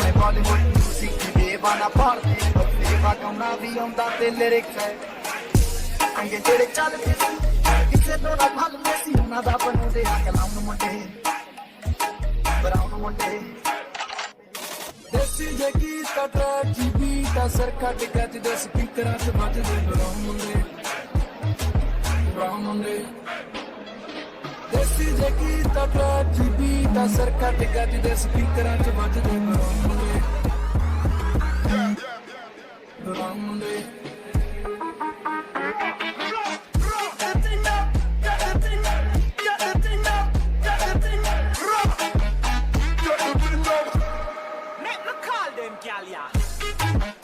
ਮੈਂ ਬਾਲੀਵੁੱਡ ਮਿਊਜ਼ਿਕ ਦੀ ਦੇਵਾਨਾ ਪੜਦੇ ਬੱਫੇ ਗਾਉਣਾ ਵੀ ਆਉਂਦਾ ਤੇ ਲਿਰਿਕਸ ਹੈ ਅੰਗੇ ਜਿਹੜੇ ਚੱਲਦੇ ਸੀ ਕਿਸੇ ਤੋਂ ਨਾ ਭੱਲਦੇ ਸੀ ਉਹਨਾਂ ਦਾ ਬਣਾਉਂਦੇ ਆ ਕਲਾਮ ਮੁੰਡੇ ਬਰਾਉਨ ਮੁੰਡੇ ਦੇਸੀ ਜੇ ਗੀਤ ਟਰੈਕ ਬੀਟ ਅਸਰ ਕੱਟ ਕੱਟਦੇ ਸਪੀਕਰਾਂ 'ਚ ਵੱਜਦੇ ਬਰਾਉਨ ਮੁੰਡੇ ਦੇਸੀ ਜੇ ਗੀਤ ਟਰੈਕ ਬੀਟ ਅਸਰ ਕੱਟ ਕੱਟਦੇ ਸਪੀਕਰਾਂ 'ਚ ਵੱਜਦੇ ਬਰਾਉਨ ਮੁੰਡੇ Call them, gal, yeah.